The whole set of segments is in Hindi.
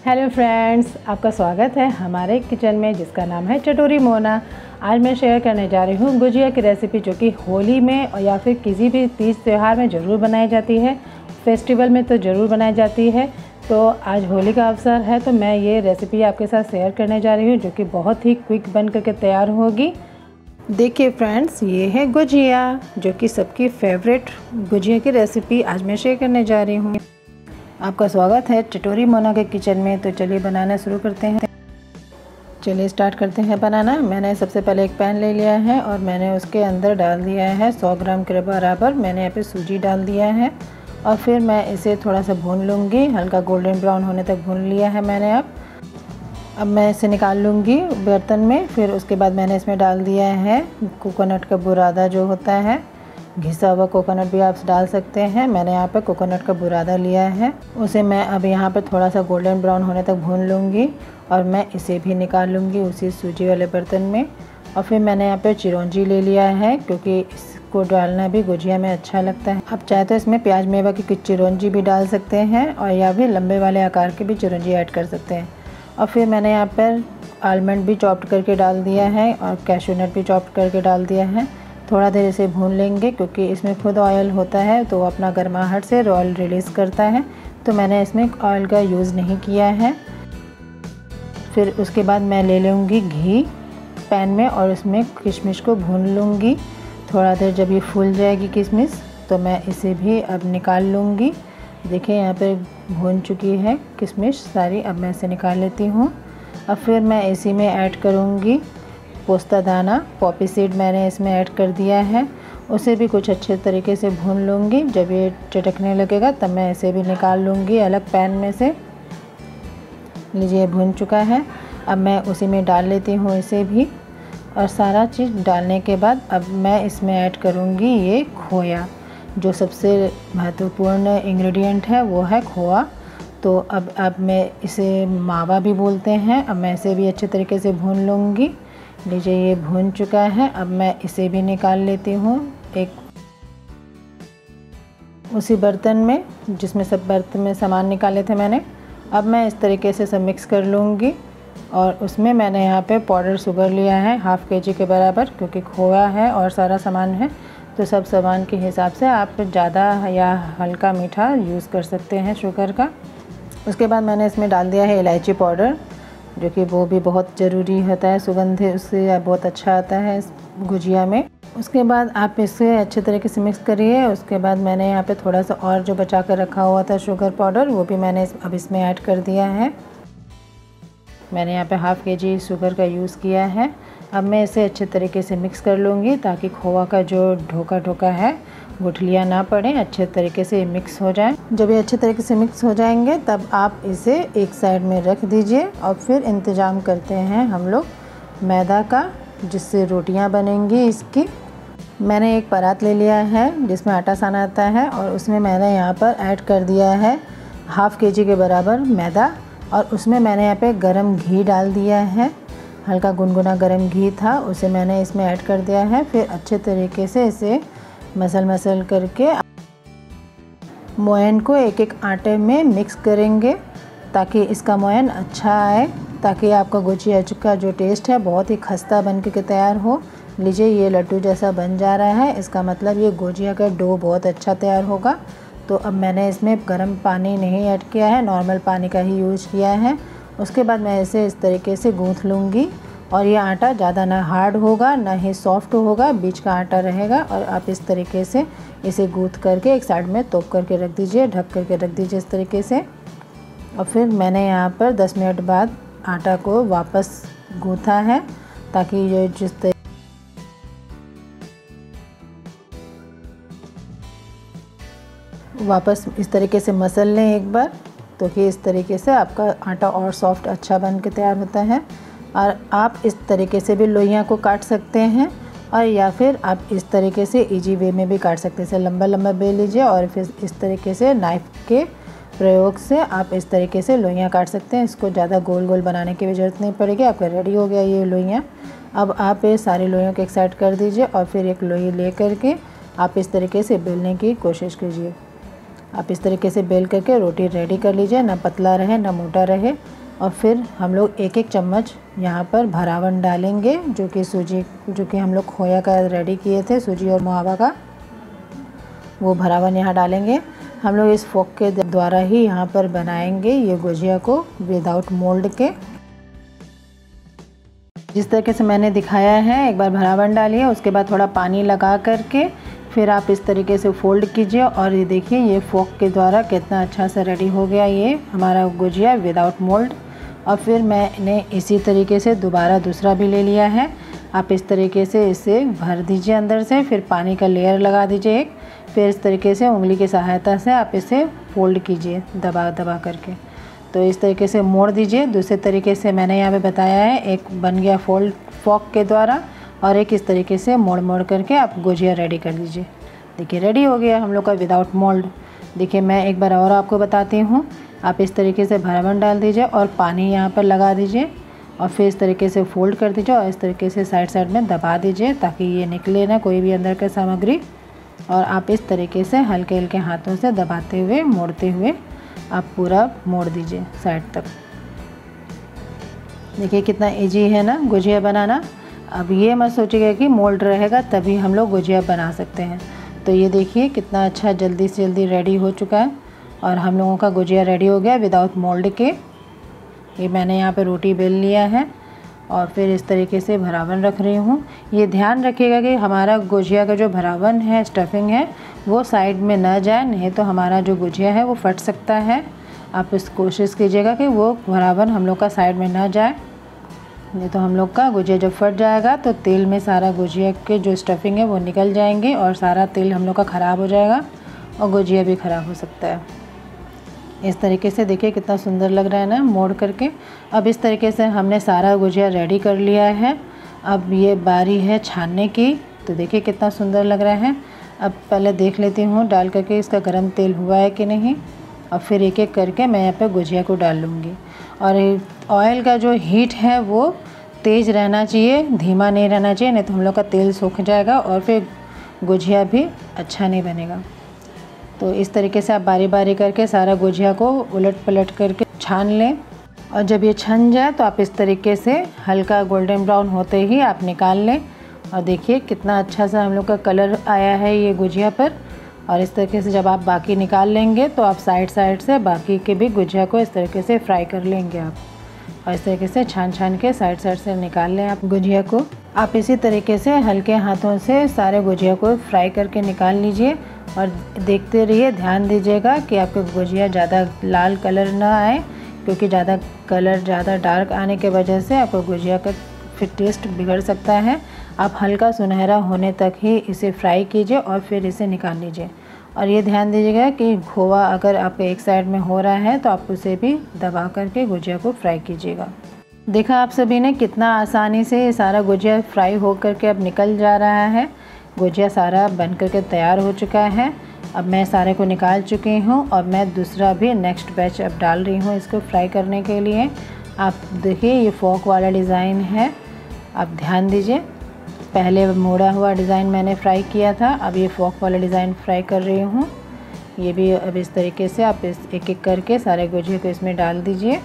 हेलो फ्रेंड्स, आपका स्वागत है हमारे किचन में जिसका नाम है चटोरी मोना। आज मैं शेयर करने जा रही हूँ गुजिया की रेसिपी, जो कि होली में और या फिर किसी भी तीज त्यौहार में ज़रूर बनाई जाती है। फेस्टिवल में तो ज़रूर बनाई जाती है। तो आज होली का अवसर है तो मैं ये रेसिपी आपके साथ शेयर करने जा रही हूँ, जो कि बहुत ही क्विक बन करके तैयार होगी। देखिए फ्रेंड्स, ये है गुजिया, जो कि सबकी फेवरेट गुजिया की रेसिपी आज मैं शेयर करने जा रही हूँ। आपका स्वागत है चटोरी मोना के किचन में। तो चलिए बनाना शुरू करते हैं। चलिए स्टार्ट करते हैं बनाना। मैंने सबसे पहले एक पैन ले लिया है और मैंने उसके अंदर डाल दिया है 100 ग्राम के बराबर मैंने यहाँ पे सूजी डाल दिया है। और फिर मैं इसे थोड़ा सा भून लूँगी, हल्का गोल्डन ब्राउन होने तक भून लिया है मैंने। अब मैं इसे निकाल लूँगी बर्तन में। फिर उसके बाद मैंने इसमें डाल दिया है कोकोनट का बुरादा, जो होता है घिसा हुआ कोकोनट भी आप डाल सकते हैं। मैंने यहाँ पे कोकोनट का बुरादा लिया है, उसे मैं अब यहाँ पे थोड़ा सा गोल्डन ब्राउन होने तक भून लूँगी और मैं इसे भी निकाल लूँगी उसी सूजी वाले बर्तन में। और फिर मैंने यहाँ पे चिरौंजी ले लिया है, क्योंकि इसको डालना भी गुजिया में अच्छा लगता है। आप चाहे तो इसमें प्याज मेवा की चिरौंजी भी डाल सकते हैं और या फिर लंबे वाले आकार की भी चिरौंजी ऐड कर सकते हैं। और फिर मैंने यहाँ पर आलमंड भी चॉप्ड करके डाल दिया है और कैशू नट भी चॉप्ड करके डाल दिया है। थोड़ा देर इसे भून लेंगे, क्योंकि इसमें खुद ऑयल होता है तो अपना गर्माहट से ऑयल रिलीज़ करता है, तो मैंने इसमें ऑयल का यूज़ नहीं किया है। फिर उसके बाद मैं ले लूँगी घी पैन में और उसमें किशमिश को भून लूँगी। थोड़ा देर जब ये फूल जाएगी किशमिश तो मैं इसे भी अब निकाल लूँगी। देखिए यहाँ पे भून चुकी है किशमिश सारी। अब मैं इसे निकाल लेती हूँ। अब फिर मैं इसी में ऐड करूँगी पोस्ता दाना, पॉपी सीड मैंने इसमें ऐड कर दिया है। उसे भी कुछ अच्छे तरीके से भून लूँगी। जब ये चटकने लगेगा तब मैं इसे भी निकाल लूँगी अलग पैन में से। लीजिए भून चुका है। अब मैं उसी में डाल लेती हूँ इसे भी। और सारा चीज़ डालने के बाद अब मैं इसमें ऐड करूँगी ये खोया, जो सबसे महत्वपूर्ण इंग्रेडिएंट है वो है खोआ। तो अब मैं इसे मावा भी बोलते हैं। अब मैं इसे भी अच्छे तरीके से भून लूँगी। लीजिए ये भून चुका है। अब मैं इसे भी निकाल लेती हूँ एक उसी बर्तन में जिसमें सब बर्तन में सामान निकाले थे मैंने। अब मैं इस तरीके से सब मिक्स कर लूँगी और उसमें मैंने यहाँ पे पाउडर शुगर लिया है ½ kg के बराबर, क्योंकि खोया है और सारा सामान है तो सब सामान के हिसाब से आप ज़्यादा या हल्का मीठा यूज़ कर सकते हैं शुगर का। उसके बाद मैंने इसमें डाल दिया है इलायची पाउडर, जो कि वो भी बहुत ज़रूरी होता है, सुगंध उससे बहुत अच्छा आता है इस गुजिया में। उसके बाद आप इसे अच्छे तरीके से मिक्स करिए। उसके बाद मैंने यहाँ पे थोड़ा सा और जो बचा कर रखा हुआ था शुगर पाउडर, वो भी मैंने अब इसमें ऐड कर दिया है। मैंने यहाँ पे ½ kg शुगर का यूज़ किया है। अब मैं इसे अच्छे तरीके से मिक्स कर लूँगी, ताकि खोआ का जो ढोका है गुठलियाँ ना पड़े, अच्छे तरीके से मिक्स हो जाए। जब ये अच्छे तरीके से मिक्स हो जाएंगे तब आप इसे एक साइड में रख दीजिए। और फिर इंतज़ाम करते हैं हम लोग मैदा का, जिससे रोटियां बनेंगी इसकी। मैंने एक परात ले लिया है जिसमें आटा साना आता है और उसमें मैंने यहाँ पर ऐड कर दिया है ½ kg के बराबर मैदा। और उसमें मैंने यहाँ पे गरम घी डाल दिया है, हल्का गुनगुना गरम घी था, उसे मैंने इसमें ऐड कर दिया है। फिर अच्छे तरीके से इसे मसल करके मोयन को एक आटे में मिक्स करेंगे, ताकि इसका मोयन अच्छा आए, ताकि आपका गुजिया का जो टेस्ट है बहुत ही खस्ता बन के तैयार हो। लीजिए ये लड्डू जैसा बन जा रहा है, इसका मतलब ये गुजिया का डो बहुत अच्छा तैयार होगा। तो अब मैंने इसमें गर्म पानी नहीं ऐड किया है, नॉर्मल पानी का ही यूज़ किया है। उसके बाद मैं इसे इस तरीके से गूँथ लूँगी। और ये आटा ज़्यादा ना हार्ड होगा ना ही सॉफ्ट होगा, बीच का आटा रहेगा। और आप इस तरीके से इसे गूँथ करके एक साइड में तोप करके रख दीजिए, ढक करके रख दीजिए इस तरीके से। और फिर मैंने यहाँ पर 10 मिनट बाद आटा को वापस गूँथा है, ताकि ये वापस इस तरीके से मसल लें एक बार, तो कि इस तरीके से आपका आटा और सॉफ्ट अच्छा बन के तैयार होता है। और आप इस तरीके से भी लोइयाँ को काट सकते हैं, और या फिर आप इस तरीके से इजी वे में भी काट सकते हैं। इसे लंबा लंबा बेल लीजिए और फिर इस तरीके से नाइफ़ के प्रयोग से आप इस तरीके से लोइयाँ काट सकते हैं। इसको ज़्यादा गोल गोल बनाने की भी ज़रूरत नहीं पड़ेगी, आपका रेडी हो गया ये लोइयाँ। अब आप ये सारी लोइयों को एक साइड कर दीजिए और फिर एक लोई ले करके आप इस तरीके से बेलने की कोशिश कीजिए। आप इस तरीके से बेल करके रोटी रेडी कर लीजिए, ना पतला रहे ना मोटा रहे। और फिर हम लोग एक एक चम्मच यहाँ पर भरावन डालेंगे, जो कि हम लोग खोया का रेडी किए थे, सूजी और मावा का, वो भरावन यहाँ डालेंगे। हम लोग इस फोक के द्वारा ही यहाँ पर बनाएंगे ये गुजिया को विदाउट मोल्ड के। जिस तरीके से मैंने दिखाया है, एक बार भरावन डालिए, उसके बाद थोड़ा पानी लगा करके फिर आप इस तरीके से फ़ोल्ड कीजिए। और ये देखिए ये फोक के द्वारा कितना अच्छा से रेडी हो गया ये हमारा गुजिया विदाउट मोल्ड। और फिर मैंने इसी तरीके से दोबारा दूसरा भी ले लिया है। आप इस तरीके से इसे भर दीजिए अंदर से, फिर पानी का लेयर लगा दीजिए एक, फिर इस तरीके से उंगली की सहायता से आप इसे फ़ोल्ड कीजिए दबा दबा करके। तो इस तरीके से मोड़ दीजिए। दूसरे तरीके से मैंने यहाँ पे बताया है, एक बन गया फोल्ड फोक के द्वारा, और एक इस तरीके से मोड़ मोड़ करके आप गुजिया रेडी कर लीजिए। देखिए रेडी हो गया हम लोग का विदाउट मोल्ड। देखिए मैं एक बार और आपको बताती हूँ। आप इस तरीके से भरावन डाल दीजिए और पानी यहाँ पर लगा दीजिए, और फिर इस तरीके से फ़ोल्ड कर दीजिए और इस तरीके से साइड साइड में दबा दीजिए ताकि ये निकले ना कोई भी अंदर का सामग्री। और आप इस तरीके से हल्के हल्के हाथों से दबाते हुए मोड़ते हुए आप पूरा मोड़ दीजिए साइड तक। देखिए कितना इजी है ना गुजिया बनाना। अब ये मत सोचिएगा कि मोल्ड रहेगा तभी हम लोग गुजिया बना सकते हैं। तो ये देखिए कितना अच्छा जल्दी से जल्दी रेडी हो चुका है और हम लोगों का गुजिया रेडी हो गया विदाउट मोल्ड के। ये मैंने यहाँ पे रोटी बेल लिया है और फिर इस तरीके से भरावन रख रही हूँ। ये ध्यान रखिएगा कि हमारा गुजिया का जो भरावन है, स्टफिंग है, वो साइड में ना जाए, नहीं तो हमारा जो गुजिया है वो फट सकता है। आप इस कोशिश कीजिएगा कि वो भरावन हम लोग का साइड में ना जाए, नहीं तो हम लोग का गुजिया जब फट जाएगा तो तेल में सारा गुजिया के जो स्टफिंग है वो निकल जाएंगे और सारा तेल हम लोग का ख़राब हो जाएगा और गुजिया भी ख़राब हो सकता है। इस तरीके से देखिए कितना सुंदर लग रहा है ना मोड़ करके। अब इस तरीके से हमने सारा गुजिया रेडी कर लिया है। अब ये बारी है छानने की। तो देखिए कितना सुंदर लग रहा है। अब पहले देख लेती हूँ डाल करके इसका गर्म तेल हुआ है कि नहीं। अब फिर एक एक करके मैं यहाँ पे गुजिया को डाल लूँगी। और ऑयल का जो हीट है वो तेज़ रहना चाहिए, धीमा नहीं रहना चाहिए, नहीं तो हम लोग का तेल सूख जाएगा और फिर गुजिया भी अच्छा नहीं बनेगा। तो इस तरीके से आप बारी बारी करके सारा गुजिया को उलट पलट करके छान लें। और जब ये छन जाए तो आप इस तरीके से हल्का गोल्डन ब्राउन होते ही आप निकाल लें। और देखिए कितना अच्छा सा हम लोग का कलर आया है ये गुजिया पर। और इस तरीके से जब आप बाकी निकाल लेंगे तो आप साइड साइड से बाकी के भी गुजिया को इस तरीके से फ्राई कर लेंगे आप। और इस तरीके से छान छान के साइड साइड से निकाल लें आप गुजिया को। आप इसी तरीके से हल्के हाथों से सारे गुजिया को फ्राई करके निकाल लीजिए और देखते रहिए, ध्यान दीजिएगा कि आपके गुजिया ज़्यादा लाल कलर ना आए, क्योंकि ज़्यादा डार्क आने के वजह से आपको गुजिया का फिर टेस्ट बिगड़ सकता है। आप हल्का सुनहरा होने तक ही इसे फ्राई कीजिए और फिर इसे निकाल लीजिए। और ये ध्यान दीजिएगा कि खोवा अगर आपके एक साइड में हो रहा है तो आप उसे भी दबा करके गुजिया को फ्राई कीजिएगा। देखा आप सभी ने कितना आसानी से ये सारा गुजिया फ्राई हो करके अब निकल जा रहा है। गुजिया सारा बन करके तैयार हो चुका है। अब मैं सारे को निकाल चुकी हूँ और मैं दूसरा भी नेक्स्ट बैच अब डाल रही हूँ इसको फ्राई करने के लिए। आप देखिए ये फोक वाला डिज़ाइन है, आप ध्यान दीजिए। पहले मोड़ा हुआ डिज़ाइन मैंने फ्राई किया था, अब ये फोक वाला डिज़ाइन फ्राई कर रही हूँ। ये भी अब इस तरीके से आप एक एक करके सारे गुजिया को इसमें डाल दीजिए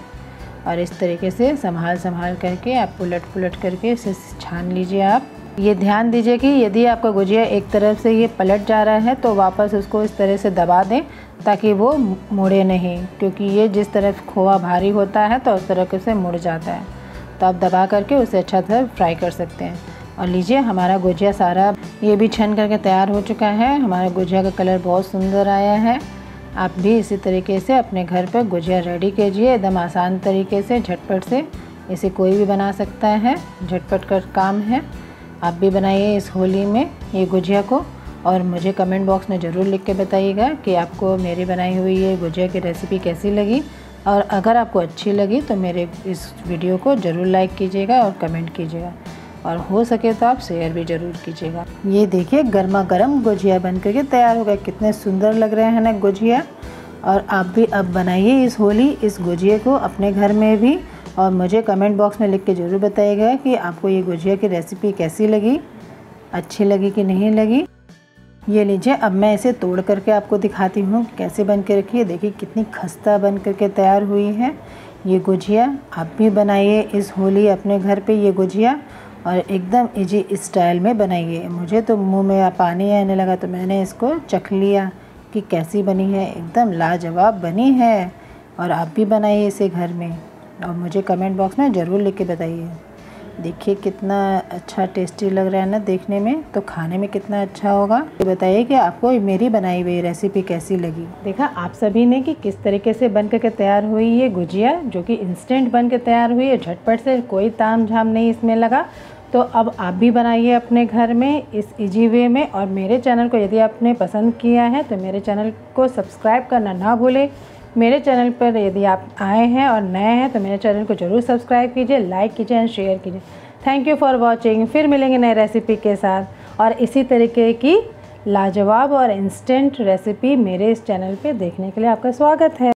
और इस तरीके से संभाल करके आप उलट पुलट करके इसे छान लीजिए। आप ये ध्यान दीजिए कि यदि आपका गुजिया एक तरफ से ये पलट जा रहा है तो वापस उसको इस तरह से दबा दें ताकि वो मुड़े नहीं, क्योंकि ये जिस तरफ खोआ भारी होता है तो उस तरह से मुड़ जाता है। तो आप दबा करके उसे अच्छा तरह फ्राई कर सकते हैं। और लीजिए हमारा गुजिया सारा ये भी छन करके तैयार हो चुका है। हमारा गुजिया का कलर बहुत सुंदर आया है। आप भी इसी तरीके से अपने घर पर गुजिया रेडी कीजिए, एकदम आसान तरीके से, झटपट से। इसे कोई भी बना सकता है, झटपट का काम है। आप भी बनाइए इस होली में ये गुजिया को और मुझे कमेंट बॉक्स में ज़रूर लिख के बताइएगा कि आपको मेरी बनाई हुई ये गुजिया की रेसिपी कैसी लगी। और अगर आपको अच्छी लगी तो मेरे इस वीडियो को ज़रूर लाइक कीजिएगा और कमेंट कीजिएगा, और हो सके तो आप शेयर भी ज़रूर कीजिएगा। ये देखिए गर्मा गर्म गुजिया बन करके तैयार हो गए। कितने सुंदर लग रहे हैं ना गुजिया। और आप भी अब बनाइए इस होली इस गुजिया को अपने घर में भी, और मुझे कमेंट बॉक्स में लिख के ज़रूर बताइएगा कि आपको ये गुजिया की रेसिपी कैसी लगी, अच्छी लगी कि नहीं लगी। ये लीजिए, अब मैं इसे तोड़ करके आपको दिखाती हूँ कैसे बन के रखी है। देखिए कितनी खस्ता बन करके तैयार हुई है ये गुजिया। आप भी बनाइए इस होली अपने घर पे ये गुजिया, और एकदम इजी स्टाइल में बनाइए। मुझे तो मुंह में पानी आने लगा तो मैंने इसको चख लिया कि कैसी बनी है। एकदम लाजवाब बनी है, और आप भी बनाइए इसे घर में और मुझे कमेंट बॉक्स में ज़रूर लिख के बताइए। देखिए कितना अच्छा टेस्टी लग रहा है ना देखने में, तो खाने में कितना अच्छा होगा। तो बताइए कि आपको मेरी बनाई हुई रेसिपी कैसी लगी। देखा आप सभी ने कि किस तरीके से बन करके तैयार हुई ये गुजिया, जो कि इंस्टेंट बन के तैयार हुई है, झटपट से, कोई ताम झाम नहीं इसमें लगा। तो अब आप भी बनाइए अपने घर में इस इजी वे में। और मेरे चैनल को यदि आपने पसंद किया है तो मेरे चैनल को सब्सक्राइब करना ना भूलें। मेरे चैनल पर यदि आप आए हैं और नए हैं तो मेरे चैनल को ज़रूर सब्सक्राइब कीजिए, लाइक कीजिए एंड शेयर कीजिए। Thank you for watching. फिर मिलेंगे नए रेसिपी के साथ, और इसी तरीके की लाजवाब और इंस्टेंट रेसिपी मेरे इस चैनल पे देखने के लिए आपका स्वागत है।